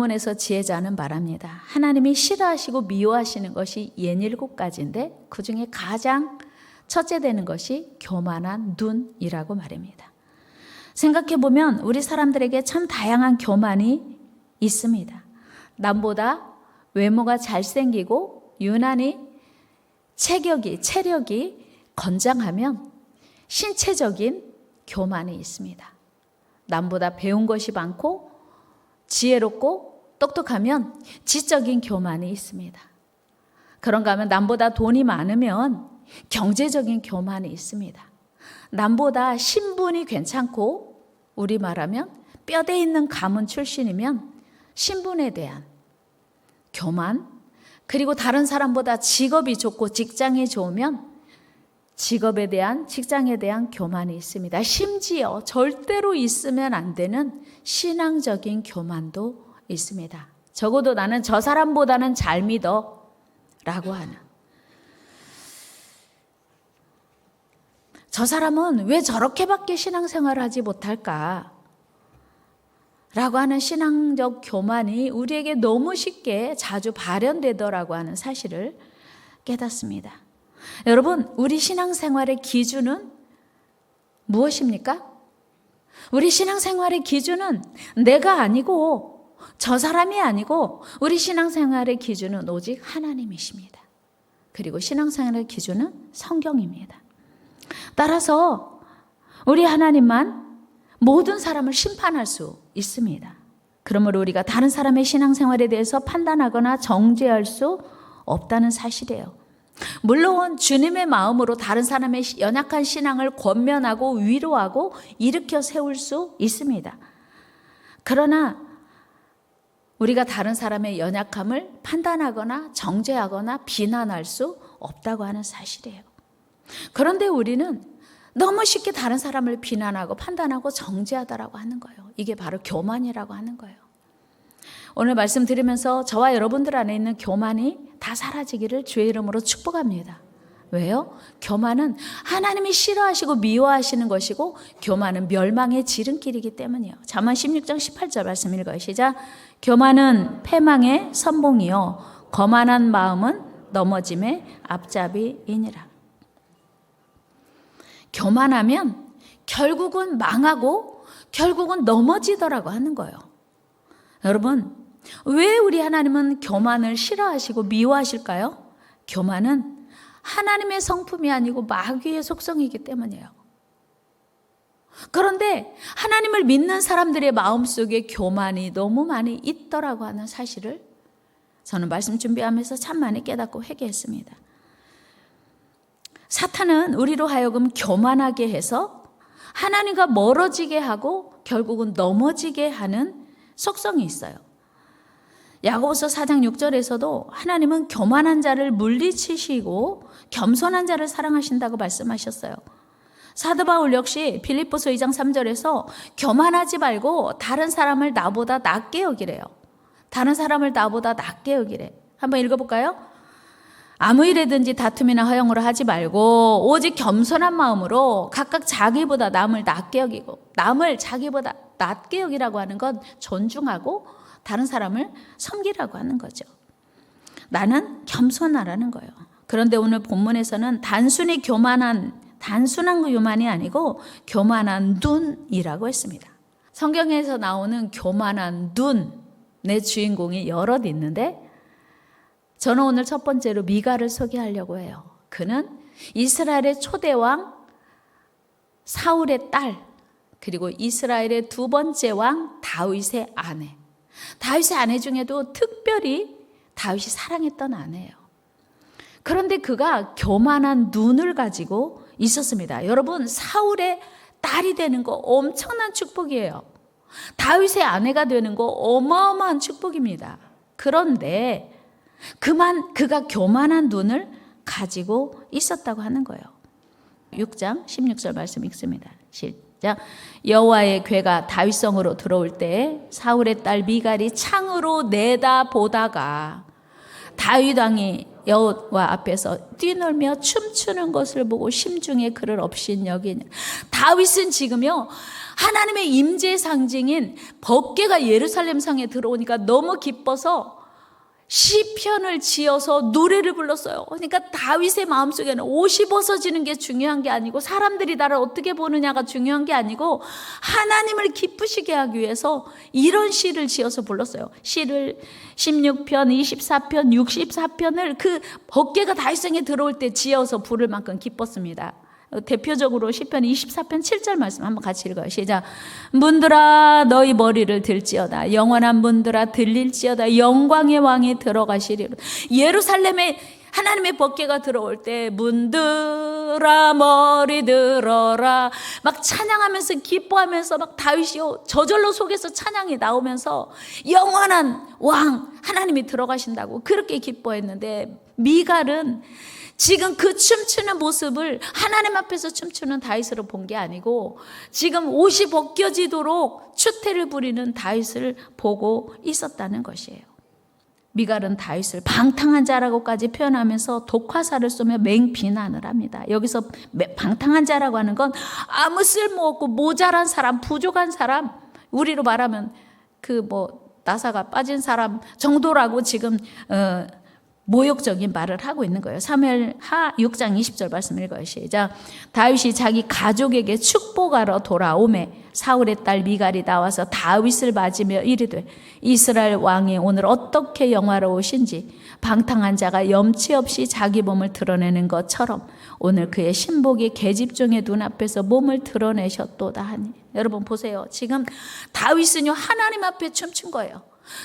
본문에서 지혜자는 말합니다. 하나님이 싫어하시고 미워하시는 것이 67가지인데 그 중에 가장 첫째 되는 것이 교만한 눈이라고 말합니다. 생각해보면 우리 사람들에게 참 다양한 교만이 있습니다. 남보다 외모가 잘생기고 유난히 체력이 건장하면 신체적인 교만이 있습니다. 남보다 배운 것이 많고 지혜롭고 똑똑하면 지적인 교만이 있습니다. 그런가 하면 남보다 돈이 많으면 경제적인 교만이 있습니다. 남보다 신분이 괜찮고 우리 말하면 뼈대 있는 가문 출신이면 신분에 대한 교만, 그리고 다른 사람보다 직업이 좋고 직장이 좋으면 직업에 대한, 직장에 대한 교만이 있습니다. 심지어 절대로 있으면 안 되는 신앙적인 교만도 있습니다. 적어도 나는 저 사람보다는 잘 믿어 라고 하는, 저 사람은 왜 저렇게밖에 신앙생활을 하지 못할까 라고 하는 신앙적 교만이 우리에게 너무 쉽게 자주 발현되더라고 하는 사실을 깨닫습니다. 여러분, 우리 신앙생활의 기준은 무엇입니까? 우리 신앙생활의 기준은 내가 아니고 저 사람이 아니고 우리 신앙생활의 기준은 오직 하나님이십니다. 그리고 신앙생활의 기준은 성경입니다. 따라서 우리 하나님만 모든 사람을 심판할 수 있습니다. 그러므로 우리가 다른 사람의 신앙생활에 대해서 판단하거나 정죄할 수 없다는 사실이에요. 물론 주님의 마음으로 다른 사람의 연약한 신앙을 권면하고 위로하고 일으켜 세울 수 있습니다. 그러나 우리가 다른 사람의 연약함을 판단하거나 정죄하거나 비난할 수 없다고 하는 사실이에요. 그런데 우리는 너무 쉽게 다른 사람을 비난하고 판단하고 정죄하다라고 하는 거예요. 이게 바로 교만이라고 하는 거예요. 오늘 말씀 들으면서 저와 여러분들 안에 있는 교만이 다 사라지기를 주의 이름으로 축복합니다. 왜요? 교만은 하나님이 싫어하시고 미워하시는 것이고 교만은 멸망의 지름길이기 때문이에요. 잠언 16장 18절 말씀 읽어요. 시작. 교만은 패망의 선봉이요 거만한 마음은 넘어짐의 앞잡이이니라. 교만하면 결국은 망하고 결국은 넘어지더라고 하는 거예요. 여러분, 왜 우리 하나님은 교만을 싫어하시고 미워하실까요? 교만은 하나님의 성품이 아니고 마귀의 속성이기 때문이에요. 그런데 하나님을 믿는 사람들의 마음속에 교만이 너무 많이 있더라고 하는 사실을 저는 말씀 준비하면서 참 많이 깨닫고 회개했습니다. 사탄은 우리로 하여금 교만하게 해서 하나님과 멀어지게 하고 결국은 넘어지게 하는 속성이 있어요. 야고보서 4장 6절에서도 하나님은 교만한 자를 물리치시고 겸손한 자를 사랑하신다고 말씀하셨어요. 사도 바울 역시 빌립보서 2장 3절에서 교만하지 말고 다른 사람을 나보다 낮게 여기래요. 다른 사람을 나보다 낮게 여기래. 한번 읽어볼까요? 아무 일에든지 다툼이나 허영으로 하지 말고 오직 겸손한 마음으로 각각 자기보다 남을 낮게 여기고, 남을 자기보다 낮게 여기라고 하는 건 존중하고 다른 사람을 섬기라고 하는 거죠. 나는 겸손하라는 거예요. 그런데 오늘 본문에서는 단순히 단순한 교만이 아니고 교만한 눈이라고 했습니다. 성경에서 나오는 교만한 눈의 주인공이 여럿 있는데 저는 오늘 첫 번째로 미가를 소개하려고 해요. 그는 이스라엘의 초대왕 사울의 딸, 그리고 이스라엘의 두 번째 왕 다윗의 아내. 다윗의 아내 중에도 특별히 다윗이 사랑했던 아내예요. 그런데 그가 교만한 눈을 가지고 있었습니다. 여러분, 사울의 딸이 되는 거 엄청난 축복이에요. 다윗의 아내가 되는 거 어마어마한 축복입니다. 그런데 그가 교만한 눈을 가지고 있었다고 하는 거예요. 6장 16절 말씀 읽습니다. 시작. 여호와의 궤가 다윗성으로 들어올 때 사울의 딸 미갈이 창으로 내다보다가 다윗 왕이 여호와 앞에서 뛰놀며 춤추는 것을 보고 심중에 그를 없인 여기냐. 다윗은 지금요 하나님의 임재의 상징인 법궤가 예루살렘 성에 들어오니까 너무 기뻐서 시편을 지어서 노래를 불렀어요. 그러니까 다윗의 마음속에는 옷이 벗어지는 게 중요한 게 아니고 사람들이 나를 어떻게 보느냐가 중요한 게 아니고 하나님을 기쁘시게 하기 위해서 이런 시를 지어서 불렀어요. 시를 16편, 24편, 64편을 그 법궤가 다윗성에 들어올 때 지어서 부를 만큼 기뻤습니다. 대표적으로 시편 24편 7절 말씀 한번 같이 읽어요. 시작. 문들아 너희 머리를 들지어다. 영원한 문들아 들릴지어다. 영광의 왕이 들어가시리로다. 예루살렘에 하나님의 법궤가 들어올 때 문들아 머리 들어라 막 찬양하면서 기뻐하면서 막 다윗이 저절로 속에서 찬양이 나오면서 영원한 왕 하나님이 들어가신다고 그렇게 기뻐했는데 미갈은 지금 그 춤추는 모습을 하나님 앞에서 춤추는 다윗으로 본 게 아니고 지금 옷이 벗겨지도록 추태를 부리는 다윗을 보고 있었다는 것이에요. 미갈은 다윗을 방탕한 자라고까지 표현하면서 독화살을 쏘며 맹비난을 합니다. 여기서 방탕한 자라고 하는 건 아무 쓸모없고 모자란 사람, 부족한 사람, 우리로 말하면 나사가 빠진 사람 정도라고 지금 모욕적인 말을 하고 있는 거예요. 사무엘하 6장 20절 말씀 읽어요. 시작. 다윗이 자기 가족에게 축복하러 돌아오매 사울의 딸 미갈이 나와서 다윗을 맞으며 이르되 이스라엘 왕이 오늘 어떻게 영화로우신지 방탕한 자가 염치 없이 자기 몸을 드러내는 것처럼 오늘 그의 신복이 계집종의 눈앞에서 몸을 드러내셨도다 하니. 여러분 보세요. 지금 다윗은요 하나님 앞에 춤춘 거예요.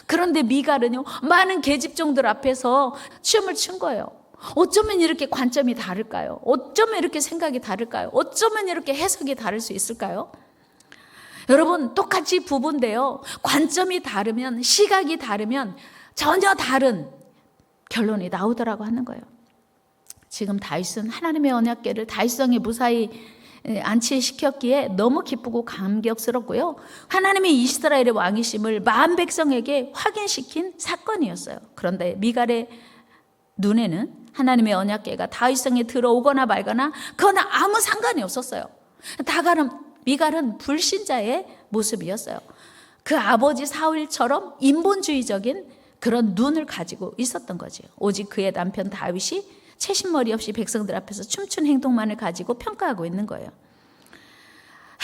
그런데 미갈은요 많은 계집종들 앞에서 춤을 춘 거예요. 어쩌면 이렇게 관점이 다를까요? 어쩌면 이렇게 생각이 다를까요? 어쩌면 이렇게 해석이 다를 수 있을까요? 여러분 똑같이 부부인데요 관점이 다르면 시각이 다르면 전혀 다른 결론이 나오더라고 하는 거예요. 지금 다윗은 하나님의 언약궤를 다윗성에 무사히 안치시켰기에 너무 기쁘고 감격스럽고요. 하나님의 이스라엘의 왕이심을 만 백성에게 확인시킨 사건이었어요. 그런데 미갈의 눈에는 하나님의 언약궤가 다윗성에 들어오거나 말거나 그건 아무 상관이 없었어요. 미갈은 불신자의 모습이었어요. 그 아버지 사울처럼 인본주의적인 그런 눈을 가지고 있었던 거죠. 오직 그의 남편 다윗이 채신머리 없이 백성들 앞에서 춤춘 행동만을 가지고 평가하고 있는 거예요.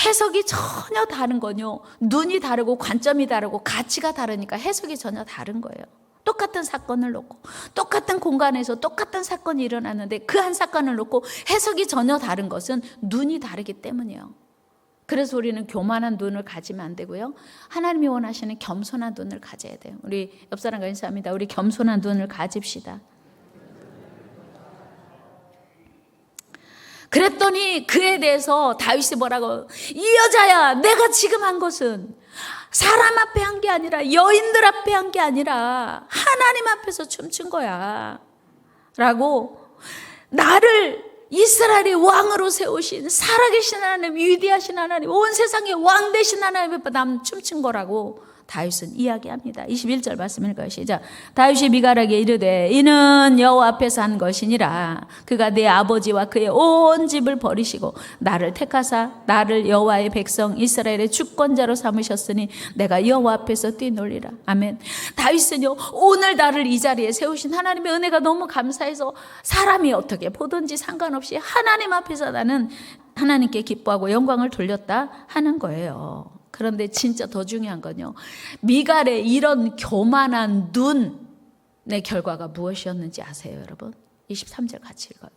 해석이 전혀 다른 거요. 눈이 다르고 관점이 다르고 가치가 다르니까 해석이 전혀 다른 거예요. 똑같은 사건을 놓고 똑같은 공간에서 똑같은 사건이 일어났는데 그 한 사건을 놓고 해석이 전혀 다른 것은 눈이 다르기 때문이에요. 그래서 우리는 교만한 눈을 가지면 안 되고요. 하나님이 원하시는 겸손한 눈을 가져야 돼요. 우리 옆 사람과 인사합니다. 우리 겸손한 눈을 가집시다. 그랬더니 그에 대해서 다윗이 뭐라고 이 여자야 내가 지금 한 것은 사람 앞에 한 게 아니라 여인들 앞에 한 게 아니라 하나님 앞에서 춤춘 거야 라고 나를 이스라엘의 왕으로 세우신 살아계신 하나님 위대하신 하나님 온 세상의 왕 되신 하나님 앞에 남 춤춘 거라고 다윗은 이야기합니다. 21절 말씀 읽어요. 시작. 다윗이 미갈에게 이르되 이는 여호와 앞에서 한 것이니라. 그가 내 아버지와 그의 온 집을 버리시고 나를 택하사 나를 여호와의 백성 이스라엘의 주권자로 삼으셨으니 내가 여호와 앞에서 뛰놀리라. 아멘. 다윗은요 오늘 나를 이 자리에 세우신 하나님의 은혜가 너무 감사해서 사람이 어떻게 보든지 상관없이 하나님 앞에서 나는 하나님께 기뻐하고 영광을 돌렸다 하는 거예요. 그런데 진짜 더 중요한 건요. 미갈의 이런 교만한 눈의 결과가 무엇이었는지 아세요, 여러분? 23절 같이 읽어요.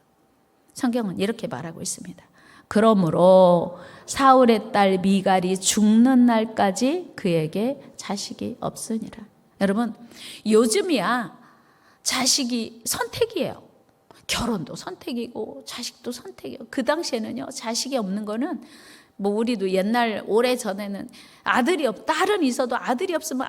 성경은 이렇게 말하고 있습니다. 그러므로 사울의 딸 미갈이 죽는 날까지 그에게 자식이 없으니라. 여러분, 요즘이야 자식이 선택이에요. 결혼도 선택이고 자식도 선택이에요. 그 당시에는요, 자식이 없는 거는 우리도 옛날 오래전에는 딸은 있어도 아들이 없으면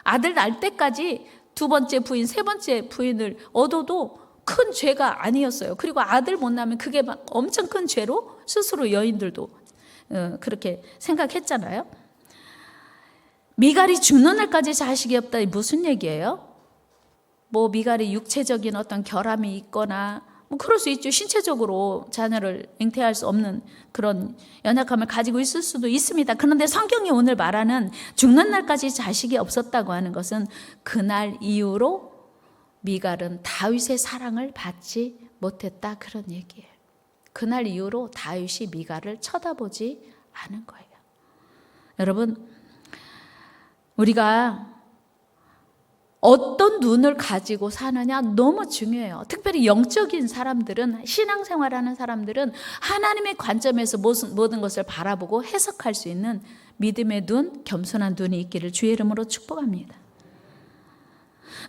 아들 낳을 때까지 두 번째 부인, 세 번째 부인을 얻어도 큰 죄가 아니었어요. 그리고 아들 못 낳으면 그게 막 엄청 큰 죄로 스스로 여인들도 그렇게 생각했잖아요. 미갈이 죽는 날까지 자식이 없다. 무슨 얘기예요? 뭐 미갈이 육체적인 어떤 결함이 있거나 뭐 그럴 수 있죠. 신체적으로 자녀를 잉태할 수 없는 그런 연약함을 가지고 있을 수도 있습니다. 그런데 성경이 오늘 말하는 죽는 날까지 자식이 없었다고 하는 것은 그날 이후로 미갈은 다윗의 사랑을 받지 못했다, 그런 얘기예요. 그날 이후로 다윗이 미갈을 쳐다보지 않은 거예요. 여러분, 우리가 어떤 눈을 가지고 사느냐 너무 중요해요. 특별히 영적인 사람들은, 신앙생활하는 사람들은 하나님의 관점에서 모든 것을 바라보고 해석할 수 있는 믿음의 눈, 겸손한 눈이 있기를 주의 이름으로 축복합니다.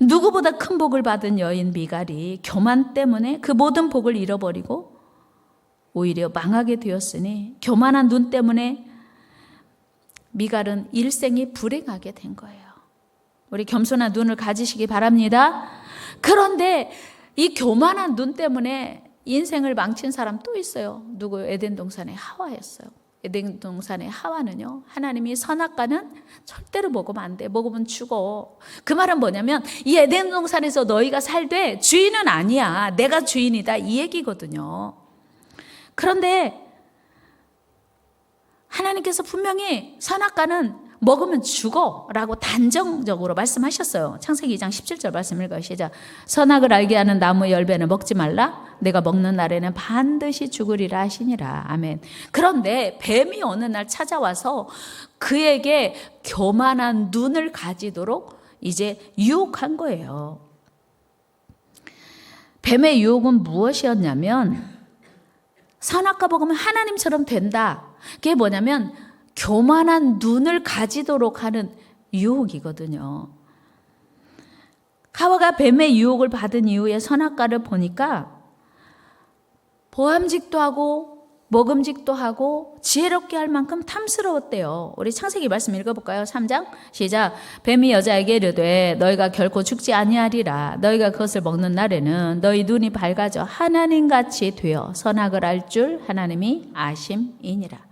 누구보다 큰 복을 받은 여인 미갈이 교만 때문에 그 모든 복을 잃어버리고 오히려 망하게 되었으니, 교만한 눈 때문에 미갈은 일생이 불행하게 된 거예요. 우리 겸손한 눈을 가지시기 바랍니다. 그런데 이 교만한 눈 때문에 인생을 망친 사람 또 있어요. 누구? 에덴 동산의 하와였어요. 에덴 동산의 하와는요, 하나님이 선악과는 절대로 먹으면 안 돼, 먹으면 죽어. 그 말은 뭐냐면 이 에덴 동산에서 너희가 살되 주인은 아니야, 내가 주인이다, 이 얘기거든요. 그런데 하나님께서 분명히 선악과는 먹으면 죽어 라고 단정적으로 말씀하셨어요. 창세기 2장 17절 말씀 읽어요. 시작. 선악을 알게 하는 나무의 열매는 먹지 말라, 내가 먹는 날에는 반드시 죽으리라 하시니라. 아멘. 그런데 뱀이 어느 날 찾아와서 그에게 교만한 눈을 가지도록 이제 유혹한 거예요. 뱀의 유혹은 무엇이었냐면, 선악과 먹으면 하나님처럼 된다. 그게 뭐냐면 교만한 눈을 가지도록 하는 유혹이거든요. 하와가 뱀의 유혹을 받은 이후에 선악과를 보니까 보암직도 하고 먹음직도 하고 지혜롭게 할 만큼 탐스러웠대요. 우리 창세기 말씀 읽어볼까요? 3장 시작. 뱀이 여자에게 이르되 너희가 결코 죽지 아니하리라. 너희가 그것을 먹는 날에는 너희 눈이 밝아져 하나님같이 되어 선악을 알 줄 하나님이 아심이니라.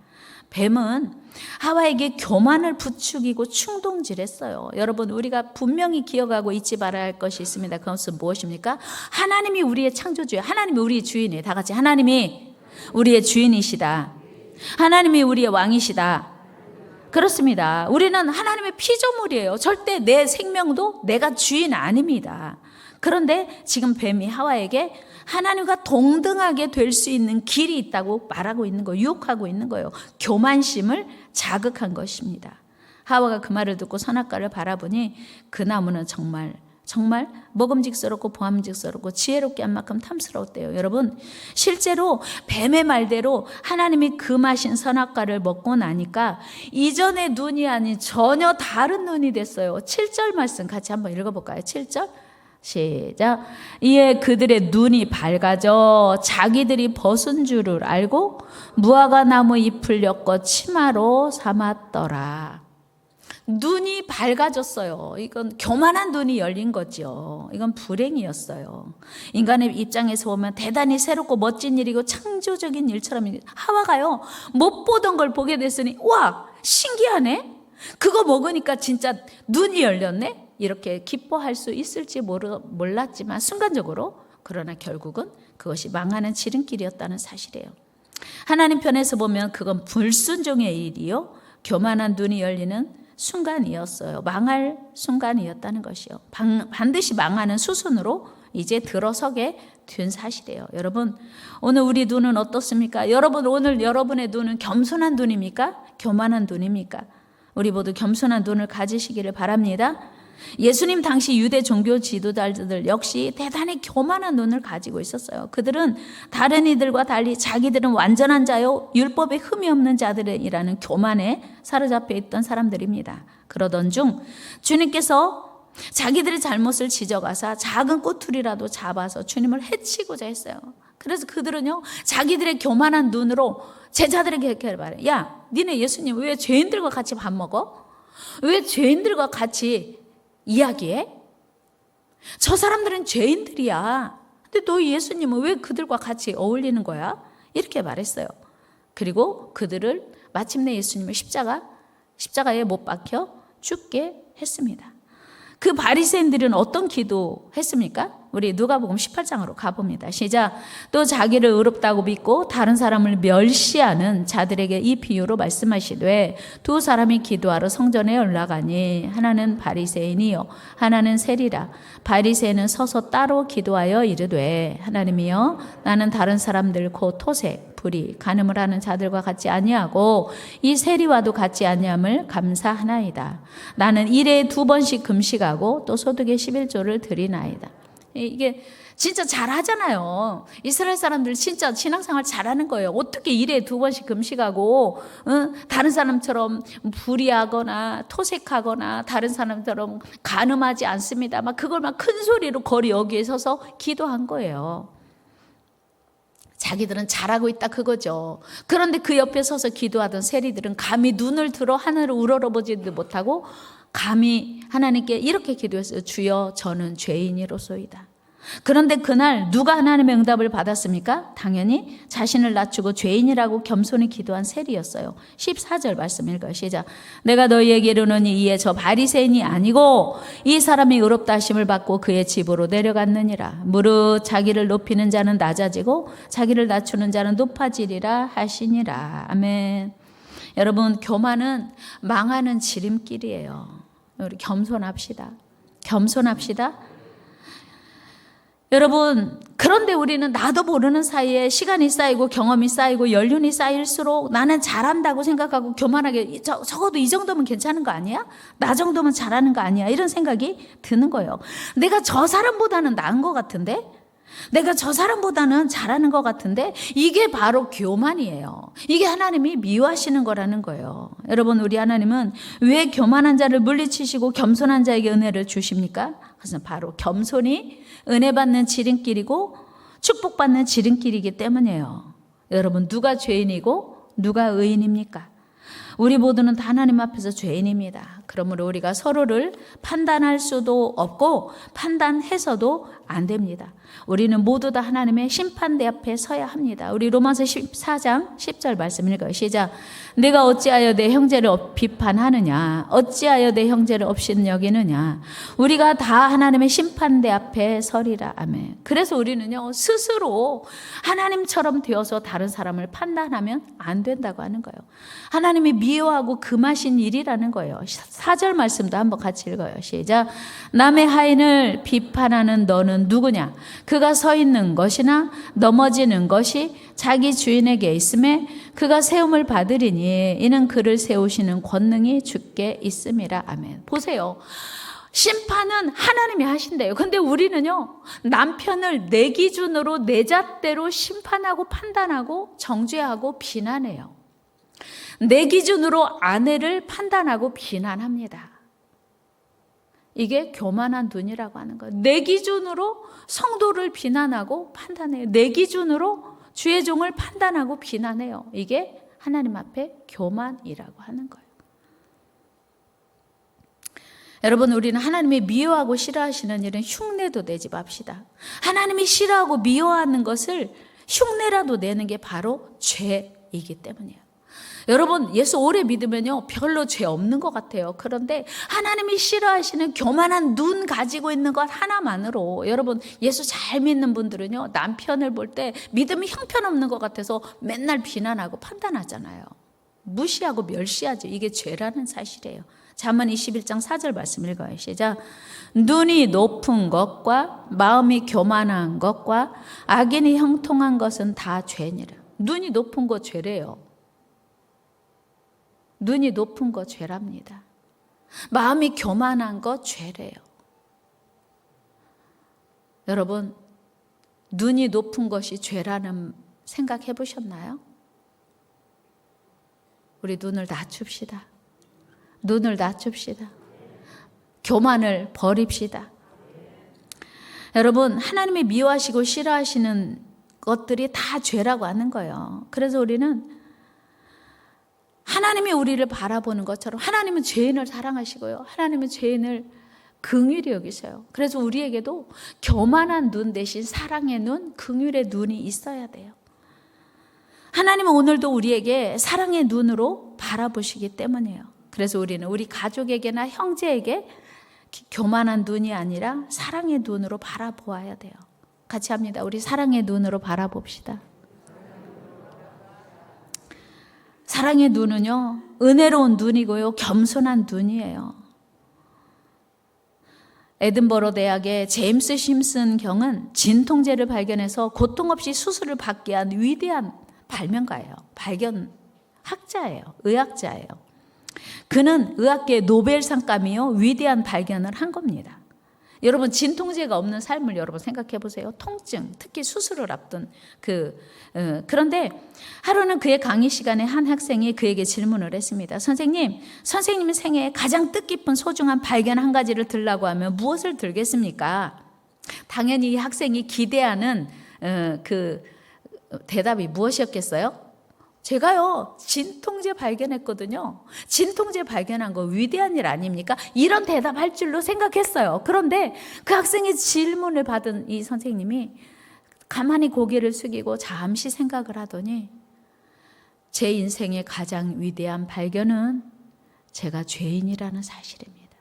뱀은 하와에게 교만을 부추기고 충동질했어요. 여러분, 우리가 분명히 기억하고 잊지 말아야 할 것이 있습니다. 그것은 무엇입니까? 하나님이 우리의 창조주예요. 하나님이 우리의 주인이에요. 다 같이 하나님이 우리의 주인이시다. 하나님이 우리의 왕이시다. 그렇습니다. 우리는 하나님의 피조물이에요. 절대 내 생명도 내가 주인 아닙니다. 그런데 지금 뱀이 하와에게 하나님과 동등하게 될 수 있는 길이 있다고 말하고 있는 거예요. 유혹하고 있는 거예요. 교만심을 자극한 것입니다. 하와가 그 말을 듣고 선악과를 바라보니 그 나무는 정말 먹음직스럽고 보암직스럽고 지혜롭게 한 만큼 탐스러웠대요. 여러분, 실제로 뱀의 말대로 하나님이 금하신 선악과를 먹고 나니까 이전의 눈이 아닌 전혀 다른 눈이 됐어요. 7절 말씀 같이 한번 읽어볼까요? 7절 시작. 이에 그들의 눈이 밝아져 자기들이 벗은 줄을 알고 무화과 나무 잎을 엮어 치마로 삼았더라. 눈이 밝아졌어요. 이건 교만한 눈이 열린 거죠. 이건 불행이었어요. 인간의 입장에서 보면 대단히 새롭고 멋진 일이고 창조적인 일처럼, 하와가요 못 보던 걸 보게 됐으니 와, 신기하네, 그거 먹으니까 진짜 눈이 열렸네, 이렇게 기뻐할 수 있을지 몰랐지만 순간적으로, 그러나 결국은 그것이 망하는 지름길이었다는 사실이에요. 하나님 편에서 보면 그건 불순종의 일이요, 교만한 눈이 열리는 순간이었어요. 망할 순간이었다는 것이요. 반드시 망하는 수순으로 이제 들어서게 된 사실이에요. 여러분, 오늘 우리 눈은 어떻습니까? 여러분, 오늘 여러분의 눈은 겸손한 눈입니까? 교만한 눈입니까? 우리 모두 겸손한 눈을 가지시기를 바랍니다. 예수님 당시 유대 종교 지도자들 역시 대단히 교만한 눈을 가지고 있었어요. 그들은 다른 이들과 달리 자기들은 완전한 자요 율법에 흠이 없는 자들이라는 교만에 사로잡혀 있던 사람들입니다. 그러던 중 주님께서 자기들의 잘못을 지적하사 작은 꼬투리라도 잡아서 주님을 해치고자 했어요. 그래서 그들은요 자기들의 교만한 눈으로 제자들에게 이렇게 말해요. 야, 니네 예수님 왜 죄인들과 같이 밥 먹어? 왜 죄인들과 같이 이야기해? 저 사람들은 죄인들이야. 근데 너 예수님은 왜 그들과 같이 어울리는 거야? 이렇게 말했어요. 그리고 그들을 마침내 예수님을 십자가에 못 박혀 죽게 했습니다. 그 바리새인들은 어떤 기도했습니까? 우리 누가복음 18장으로 가봅니다. 시작. 또 자기를 의롭다고 믿고 다른 사람을 멸시하는 자들에게 이 비유로 말씀하시되 두 사람이 기도하러 성전에 올라가니 하나는 바리새인이요 하나는 세리라. 바리새인은 서서 따로 기도하여 이르되 하나님이여 나는 다른 사람들 곧 토색 불의 간음을 하는 자들과 같지 아니하고 이 세리와도 같지 아니함을 감사하나이다. 나는 일에 2번씩 금식하고 또 소득의 11조를 드리나이다. 이게 진짜 잘하잖아요. 이스라엘 사람들 진짜 신앙생활 잘하는 거예요. 어떻게 일에 2번씩 금식하고 다른 사람처럼 불의하거나 토색하거나 다른 사람처럼 간음하지 않습니다. 막 그걸 막 큰 소리로 거리 여기에 서서 기도한 거예요. 자기들은 잘하고 있다 그거죠. 그런데 그 옆에 서서 기도하던 세리들은 감히 눈을 들어 하늘을 우러러보지도 못하고 감히 하나님께 이렇게 기도했어요. 주여 저는 죄인이로소이다. 그런데 그날 누가 하나님의 응답을 받았습니까? 당연히 자신을 낮추고 죄인이라고 겸손히 기도한 세리였어요. 14절 말씀 읽어요. 시작. 내가 너희에게 이르노니 이에 저 바리새인이 아니고 이 사람이 의롭다 하심을 받고 그의 집으로 내려갔느니라. 무릇 자기를 높이는 자는 낮아지고 자기를 낮추는 자는 높아지리라 하시니라. 아멘. 여러분, 교만은 망하는 지름길이에요. 우리 겸손합시다. 겸손합시다. 여러분, 그런데 우리는 나도 모르는 사이에 시간이 쌓이고 경험이 쌓이고 연륜이 쌓일수록 나는 잘한다고 생각하고 교만하게 적어도 이 정도면 괜찮은 거 아니야? 나 정도면 잘하는 거 아니야? 이런 생각이 드는 거예요. 내가 저 사람보다는 나은 것 같은데? 내가 저 사람보다는 잘하는 것 같은데? 이게 바로 교만이에요. 이게 하나님이 미워하시는 거라는 거예요. 여러분, 우리 하나님은 왜 교만한 자를 물리치시고 겸손한 자에게 은혜를 주십니까? 그것은 바로 겸손이 은혜 받는 지름길이고 축복받는 지름길이기 때문이에요. 여러분, 누가 죄인이고 누가 의인입니까? 우리 모두는 다 하나님 앞에서 죄인입니다. 그러므로 우리가 서로를 판단할 수도 없고 판단해서도 안 됩니다. 우리는 모두 다 하나님의 심판대 앞에 서야 합니다. 우리 로마서 14장 10절 말씀 읽어요. 시작. 내가 어찌하여 내 형제를 비판하느냐? 어찌하여 내 형제를 업신 여기느냐? 우리가 다 하나님의 심판대 앞에 서리라. 아멘. 그래서 우리는요, 스스로 하나님처럼 되어서 다른 사람을 판단하면 안 된다고 하는 거예요. 하나님이 미워하고 금하신 일이라는 거예요. 4절 말씀도 한번 같이 읽어요. 시작. 남의 하인을 비판하는 너는 누구냐? 그가 서 있는 것이나 넘어지는 것이 자기 주인에게 있음에 그가 세움을 받으리니 이는 그를 세우시는 권능이 주께 있음이라. 아멘. 보세요. 심판은 하나님이 하신대요. 근데 우리는요, 남편을 내 기준으로 내 잣대로 심판하고 판단하고 정죄하고 비난해요. 내 기준으로 아내를 판단하고 비난합니다. 이게 교만한 눈이라고 하는 거예요. 내 기준으로 성도를 비난하고 판단해요. 내 기준으로 주의 종을 판단하고 비난해요. 이게 하나님 앞에 교만이라고 하는 거예요. 여러분, 우리는 하나님이 미워하고 싫어하시는 일은 흉내도 내지 맙시다. 하나님이 싫어하고 미워하는 것을 흉내라도 내는 게 바로 죄이기 때문이에요. 여러분, 예수 오래 믿으면요, 별로 죄 없는 것 같아요. 그런데 하나님이 싫어하시는 교만한 눈 가지고 있는 것 하나만으로, 여러분, 예수 잘 믿는 분들은요, 남편을 볼 때 믿음이 형편없는 것 같아서 맨날 비난하고 판단하잖아요. 무시하고 멸시하죠. 이게 죄라는 사실이에요. 잠언 21장 4절 말씀 읽어요. 시작. 눈이 높은 것과 마음이 교만한 것과 악인이 형통한 것은 다 죄니라. 눈이 높은 거 죄래요. 눈이 높은 거 죄랍니다. 마음이 교만한 거 죄래요. 여러분, 눈이 높은 것이 죄라는 생각 해보셨나요? 우리 눈을 낮춥시다. 눈을 낮춥시다. 교만을 버립시다. 여러분, 하나님이 미워하시고 싫어하시는 것들이 다 죄라고 하는 거예요. 그래서 우리는 하나님이 우리를 바라보는 것처럼, 하나님은 죄인을 사랑하시고요, 하나님은 죄인을 긍휼히 여기세요. 그래서 우리에게도 교만한 눈 대신 사랑의 눈, 긍휼의 눈이 있어야 돼요. 하나님은 오늘도 우리에게 사랑의 눈으로 바라보시기 때문이에요. 그래서 우리는 우리 가족에게나 형제에게 교만한 눈이 아니라 사랑의 눈으로 바라보아야 돼요. 같이 합니다. 우리 사랑의 눈으로 바라봅시다. 사랑의 눈은요, 은혜로운 눈이고요, 겸손한 눈이에요. 에든버러 대학의 제임스 심슨 경은 진통제를 발견해서 고통 없이 수술을 받게 한 위대한 발명가예요. 발견학자예요. 의학자예요. 그는 의학계의 노벨상감이요, 위대한 발견을 한 겁니다. 여러분, 진통제가 없는 삶을 여러분 생각해 보세요. 통증, 특히 수술을 앞둔 그런데 하루는 그의 강의 시간에 한 학생이 그에게 질문을 했습니다. 선생님 생애에 가장 뜻깊은 소중한 발견 한 가지를 들라고 하면 무엇을 들겠습니까? 당연히 이 학생이 기대하는 그 대답이 무엇이었겠어요? 제가요, 진통제 발견했거든요. 진통제 발견한 거 위대한 일 아닙니까? 이런 대답할 줄로 생각했어요. 그런데 그 학생의 질문을 받은 이 선생님이 가만히 고개를 숙이고 잠시 생각을 하더니 제 인생의 가장 위대한 발견은 제가 죄인이라는 사실입니다.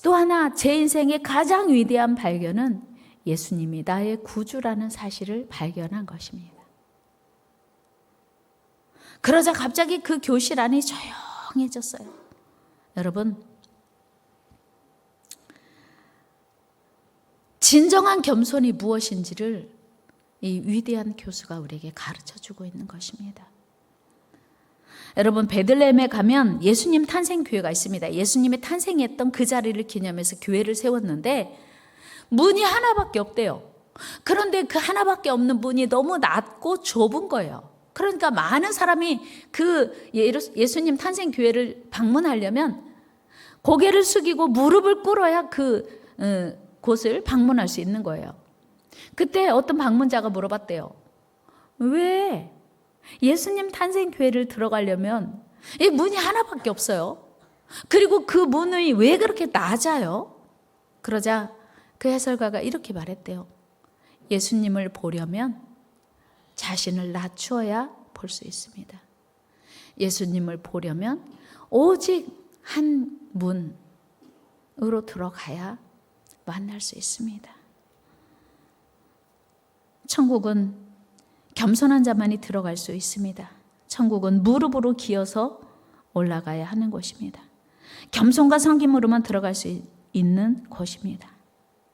또 하나, 제 인생의 가장 위대한 발견은 예수님이 나의 구주라는 사실을 발견한 것입니다. 그러자 갑자기 그 교실 안이 조용해졌어요. 여러분, 진정한 겸손이 무엇인지를 이 위대한 교수가 우리에게 가르쳐주고 있는 것입니다. 여러분, 베들레헴에 가면 예수님 탄생교회가 있습니다. 예수님이 탄생했던 그 자리를 기념해서 교회를 세웠는데 문이 하나밖에 없대요. 그런데 그 하나밖에 없는 문이 너무 낮고 좁은 거예요. 그러니까 많은 사람이 그 예수님 탄생교회를 방문하려면 고개를 숙이고 무릎을 꿇어야 그 곳을 방문할 수 있는 거예요. 그때 어떤 방문자가 물어봤대요. 왜 예수님 탄생교회를 들어가려면 이 문이 하나밖에 없어요? 그리고 그 문이 왜 그렇게 낮아요? 그러자 그 해설가가 이렇게 말했대요. 예수님을 보려면 자신을 낮추어야 볼 수 있습니다. 예수님을 보려면 오직 한 문으로 들어가야 만날 수 있습니다. 천국은 겸손한 자만이 들어갈 수 있습니다. 천국은 무릎으로 기어서 올라가야 하는 곳입니다. 겸손과 섬김으로만 들어갈 수 있는 곳입니다.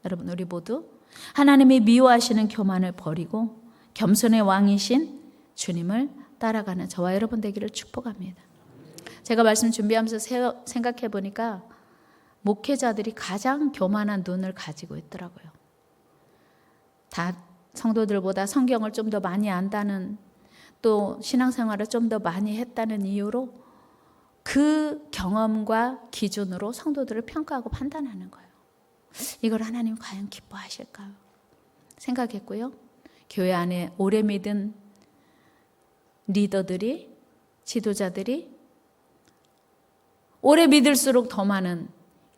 여러분, 우리 모두 하나님이 미워하시는 교만을 버리고 겸손의 왕이신 주님을 따라가는 저와 여러분 되기를 축복합니다. 제가 말씀 준비하면서 생각해 보니까 목회자들이 가장 교만한 눈을 가지고 있더라고요. 다 성도들보다 성경을 좀 더 많이 안다는, 또 신앙생활을 좀 더 많이 했다는 이유로 그 경험과 기준으로 성도들을 평가하고 판단하는 거예요. 이걸 하나님 과연 기뻐하실까요? 생각했고요. 교회 안에 오래 믿은 리더들이, 지도자들이 오래 믿을수록 더 많은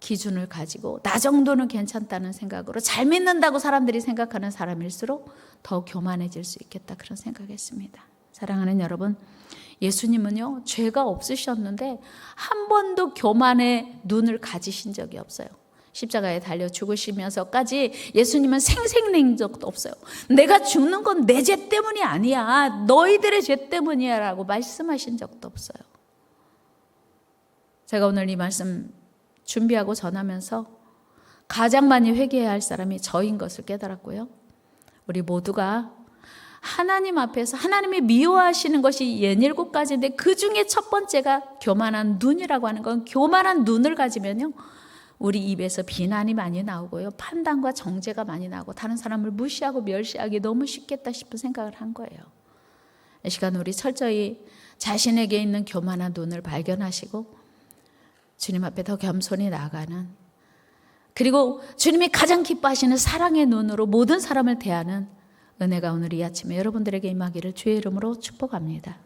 기준을 가지고 나 정도는 괜찮다는 생각으로 잘 믿는다고 사람들이 생각하는 사람일수록 더 교만해질 수 있겠다, 그런 생각했습니다. 사랑하는 여러분, 예수님은요, 죄가 없으셨는데 한 번도 교만의 눈을 가지신 적이 없어요. 십자가에 달려 죽으시면서까지 예수님은 생색낸 적도 없어요. 내가 죽는 건 내 죄 때문이 아니야, 너희들의 죄 때문이야 라고 말씀하신 적도 없어요. 제가 오늘 이 말씀 준비하고 전하면서 가장 많이 회개해야 할 사람이 저인 것을 깨달았고요. 우리 모두가 하나님 앞에서 하나님이 미워하시는 것이 67가지인데 그 중에 첫 번째가 교만한 눈이라고 하는 건, 교만한 눈을 가지면요, 우리 입에서 비난이 많이 나오고요, 판단과 정죄가 많이 나오고 다른 사람을 무시하고 멸시하기 너무 쉽겠다 싶은 생각을 한 거예요. 이 시간 우리 철저히 자신에게 있는 교만한 눈을 발견하시고 주님 앞에 더 겸손히 나아가는, 그리고 주님이 가장 기뻐하시는 사랑의 눈으로 모든 사람을 대하는 은혜가 오늘 이 아침에 여러분들에게 임하기를 주의 이름으로 축복합니다.